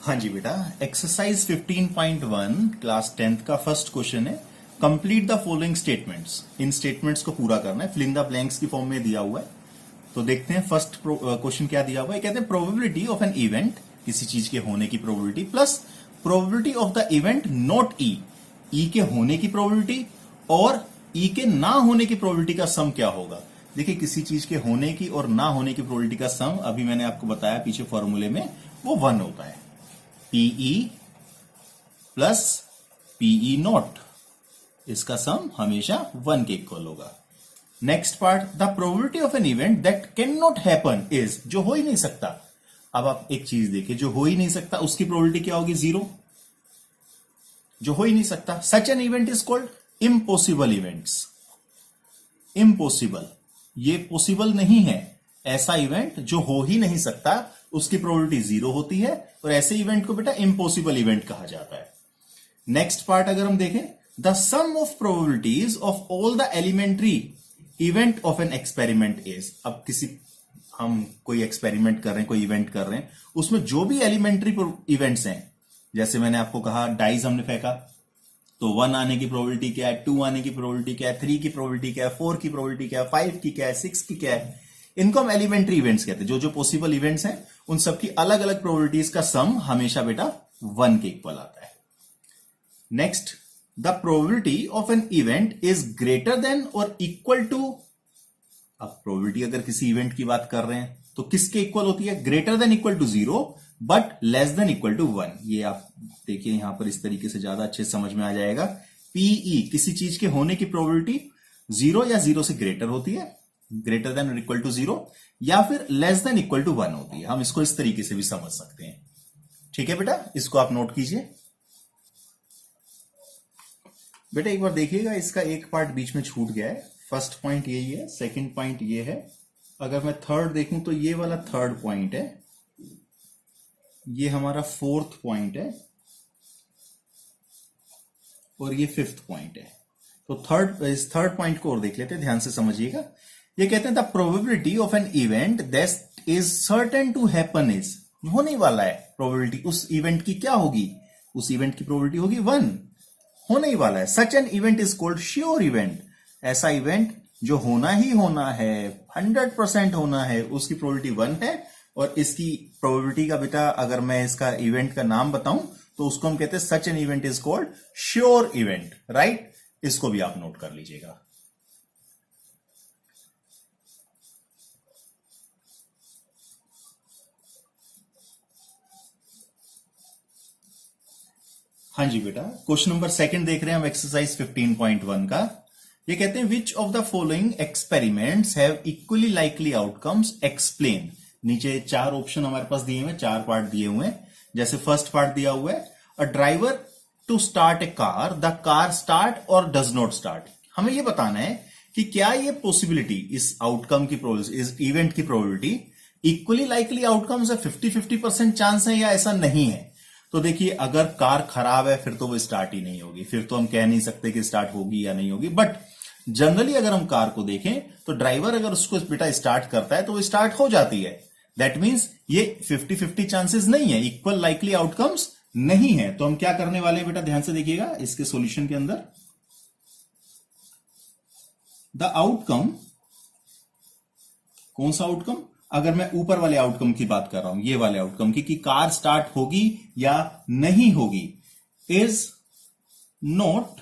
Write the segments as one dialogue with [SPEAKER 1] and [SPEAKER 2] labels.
[SPEAKER 1] हाँ जी बेटा, exercise 15.1 class 10th का फर्स्ट क्वेश्चन है। Complete the following statements. In statements को पूरा करना है, फिल इन द ब्लैंक्स की फॉर्म में दिया हुआ है। तो देखते हैं फर्स्ट क्वेश्चन क्या दिया हुआ है। कहते हैं प्रोबेबिलिटी ऑफ एन इवेंट, किसी चीज के होने की probability plus probability of the event not E के होने की प्रोबेबिलिटी और ई के ना होने की प्रोबेबिलिटी का सम क्या होगा। देखिए, किसी चीज के होने की और ना होने की प्रोबेबिलिटी का सम अभी मैंने आपको बताया पीछे फॉर्मूले में, वो 1 होता है। पीई प्लस पीई नॉट, इसका सम हमेशा 1 के इक्वल होगा। Next part, the probability of an event that can not happen is, जो हो ही नहीं सकता। अब आप एक चीज देखिए, जो हो ही नहीं सकता उसकी प्रोबेबिलिटी क्या होगी? 0। जो हो ही नहीं सकता, such an event is called impossible events. Impossible, ये पॉसिबल नहीं है। ऐसा इवेंट जो हो ही नहीं सकता उसकी प्रोबेबिलिटी 0 होती है, और ऐसे इवेंट को बेटा इम्पॉसिबल इवेंट कहा जाता है। नेक्स्ट पार्ट अगर हम देखें, the sum of probabilities of all the elementary event of an experiment is. अब हम कोई एक्सपेरिमेंट कर रहे हैं, कोई इवेंट कर रहे हैं, उसमें जो भी एलिमेंट्री इवेंट्स हैं, जैसे मैंने आपको कहा डाइज हमने फेंका, तो 1 आने की प्रोबेबिलिटी क्या है, 2 आने की प्रोबेबिलिटी क्या है, 3 की प्रोबेबिलिटी क्या है, 4 की प्रोबेबिलिटी क्या है, 5 की क्या है, 6 की क्या है। इनको हम एलिमेंट्री इवेंट्स कहते हैं। जो जो पॉसिबल इवेंट्स हैं उन सबकी अलग अलग प्रोबेबिलिटीज का सम हमेशा बेटा 1 के इक्वल आता है। Next, the probability of an event is greater than और इक्वल टू। अब प्रोबेबिलिटी अगर किसी इवेंट की बात कर रहे हैं तो किसके इक्वल होती है? Greater than equal to 0 but less than equal to 1। ये आप देखिए यहां पर इस तरीके से ज्यादा अच्छे समझ में आ जाएगा। पीई, किसी चीज के होने की प्रोबेबिलिटी 0 या 0 से ग्रेटर होती है, ग्रेटर देन और इक्वल टू 0, या फिर लेस देन इक्वल टू 1 होती है। हम इसको इस तरीके से भी समझ सकते हैं। ठीक है बेटा, इसको आप नोट कीजिए। बेटा एक बार देखिएगा, इसका एक पार्ट बीच में छूट गया है। फर्स्ट पॉइंट यही है, सेकंड पॉइंट ये है। अगर मैं थर्ड देखूं तो ये वाला थर्ड पॉइंट है, ये हमारा फोर्थ पॉइंट है, और ये फिफ्थ पॉइंट है। तो इस थर्ड पॉइंट को और देख लेते हैं, ध्यान से समझिएगा। ये कहते हैं the probability of an event that is certain to happen is, होने वाला है प्रोबेबिलिटी उस इवेंट की क्या होगी? उस इवेंट की प्रोबेबिलिटी होगी 1, होने ही वाला है। Such an event is called sure event, ऐसा इवेंट जो होना ही होना है, 100% होना है, उसकी प्रोबेबिलिटी 1 है। और इसकी प्रोबेबिलिटी का बेटा अगर मैं इसका इवेंट का नाम बताऊं तो उसको हम कहते हैं such an event is called sure event, right? इसको भी आप नोट कर लीजिएगा। हाँ जी बेटा, क्वेश्चन नंबर सेकंड देख रहे हैं हम एक्सरसाइज 15.1 का। ये कहते हैं which of the following experiments have equally likely outcomes, explain. नीचे 4 ऑप्शन हमारे पास दिए हुए हैं, 4 पार्ट दिए हुए हैं। जैसे फर्स्ट पार्ट दिया हुआ है, a driver to start a car, the car start और डज नॉट स्टार्ट। हमें यह बताना है कि क्या ये पॉसिबिलिटी, इस आउटकम की प्रोबेबिलिटी, इस इवेंट की प्रोबेबिलिटी इक्वली लाइकली आउटकम्स है, 50-50% चांस है या ऐसा नहीं है। तो देखिए, अगर कार खराब है फिर तो वो स्टार्ट ही नहीं होगी, फिर तो हम कह नहीं सकते कि स्टार्ट होगी या नहीं होगी। बट जनरली अगर हम कार को देखें तो ड्राइवर अगर उसको बेटा स्टार्ट करता है तो वो स्टार्ट हो जाती है। दैट मीन्स ये 50-50 चांसेस नहीं है, इक्वल लाइकली आउटकम्स नहीं है। तो हम क्या करने वाले हैं बेटा, ध्यान से देखिएगा इसके सॉल्यूशन के अंदर। द आउटकम, कौन सा आउटकम? अगर मैं ऊपर वाले आउटकम की बात कर रहा हूं, ये वाले आउटकम की, कि कार स्टार्ट होगी या नहीं होगी, is not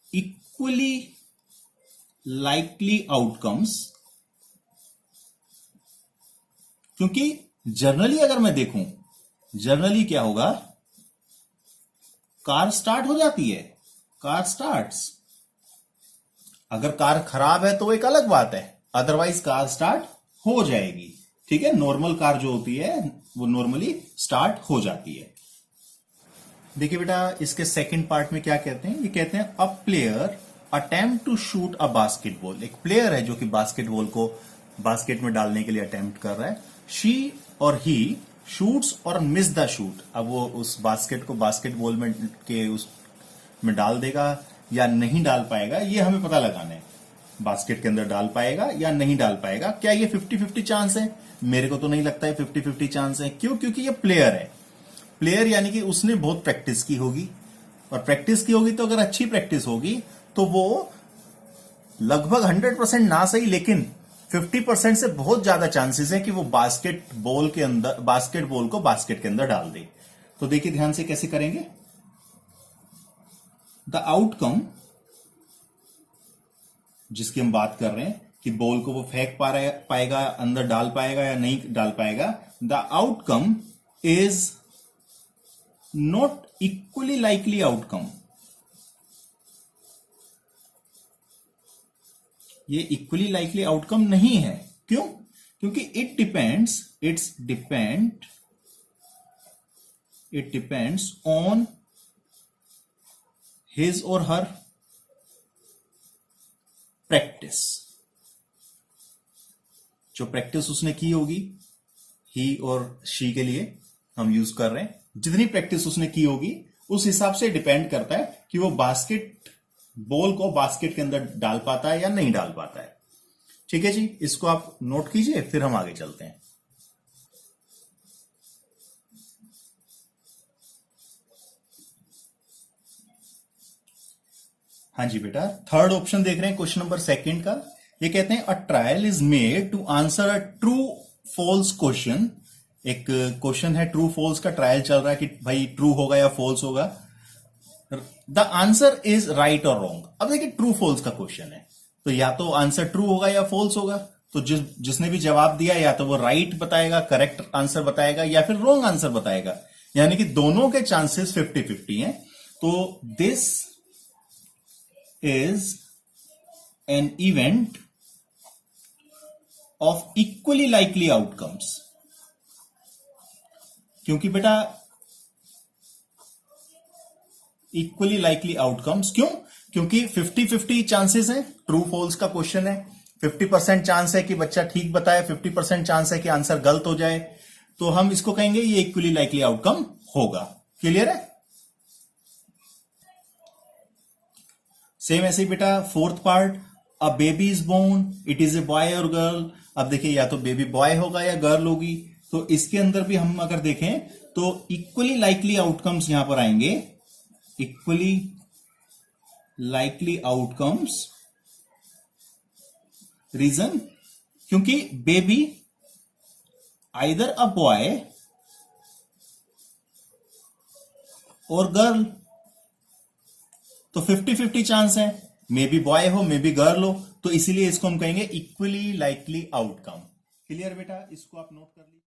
[SPEAKER 1] equally likely outcomes. क्योंकि जनरली अगर मैं देखूं, जनरली क्या होगा, कार स्टार्ट हो जाती है, कार स्टार्ट्स। अगर कार खराब है तो एक अलग बात है, अदरवाइज कार स्टार्ट हो जाएगी। ठीक है, नॉर्मल कार जो होती है वो नॉर्मली स्टार्ट हो जाती है। देखिए बेटा, इसके सेकंड पार्ट में क्या कहते हैं? ये कहते हैं a player attempt to shoot a basketball. एक प्लेयर है जो कि बास्केटबॉल को बास्केट में डालने के लिए अटेम्प्ट कर रहा है। शी और ही शूट्स और मिस द शूट। अब वो उस बास्केट को बास्केटबॉल में डाल देगा या नहीं डाल पाएगा, ये हमें पता लगाना है। बास्केट के अंदर डाल पाएगा या नहीं डाल पाएगा। क्या ये 50-50 चांस है? मेरे को तो नहीं लगता है 50-50 चांस है। क्यों? क्योंकि ये प्लेयर है। प्लेयर यानी कि उसने बहुत प्रैक्टिस की होगी, और प्रैक्टिस की होगी तो अगर अच्छी प्रैक्टिस होगी तो वो लगभग 100% ना सही लेकिन 50% से बहुत ज्यादा चांसेस है कि वो बास्केटबॉल को बास्केट के अंदर डाल दे। तो देखिए ध्यान से कैसे करेंगे। द आउटकम जिसकी हम बात कर रहे हैं कि बॉल को वो फेंक पाएगा, अंदर डाल पाएगा या नहीं डाल पाएगा, the outcome is not equally likely outcome. ये इक्वली लाइकली आउटकम नहीं है। क्यों? क्योंकि इट डिपेंड्स ऑन हिज और हर प्रैक्टिस। जो प्रैक्टिस उसने की होगी, ही और शी के लिए हम यूज कर रहे हैं, जितनी प्रैक्टिस उसने की होगी उस हिसाब से डिपेंड करता है कि वो बॉल को बास्केट के अंदर डाल पाता है या नहीं डाल पाता है। ठीक है जी, इसको आप नोट कीजिए, फिर हम आगे चलते हैं। हाँ जी बेटा, थर्ड ऑप्शन देख रहे हैं क्वेश्चन नंबर सेकंड का। ये कहते हैं a trial is made to answer a true false question. एक क्वेश्चन है, ट्रू फॉल्स का ट्रायल चल रहा है कि भाई ट्रू होगा या फॉल्स होगा। द आंसर इज राइट और रॉन्ग। अब देखिए ट्रू फॉल्स का क्वेश्चन है, तो या तो आंसर ट्रू होगा या फॉल्स होगा। तो जिसने भी जवाब दिया या तो वो राइट बताएगा, करेक्ट आंसर बताएगा, या फिर रॉन्ग आंसर बताएगा। यानी कि दोनों के चांसेस 50-50 हैं। तो this is an event of equally likely outcomes. क्योंकि बेटा इक्वली लाइकली आउटकम्स, क्यों? क्योंकि 50-50 चांसेस है। ट्रू फॉल्स का क्वेश्चन है, 50% चांस है कि बच्चा ठीक बताए, 50% चांस है कि आंसर गलत हो जाए। तो हम इसको कहेंगे ये इक्वली लाइकली आउटकम होगा। क्लियर है? सेम ऐसे ही बेटा fourth part, a baby is born, it is a boy और गर्ल। अब देखिए या तो बेबी बॉय होगा या गर्ल होगी। तो इसके अंदर भी हम अगर देखें तो इक्वली लाइकली आउटकम्स यहां पर आएंगे। इक्वली लाइकली आउटकम्स, रीजन क्योंकि बेबी आइदर अ बॉय और गर्ल, तो 50-50 चांस है, मे बी बॉय हो मे बी गर्ल हो। तो इसीलिए इसको हम कहेंगे इक्वली लाइकली आउटकम। क्लियर बेटा? इसको आप नोट कर लीजिए।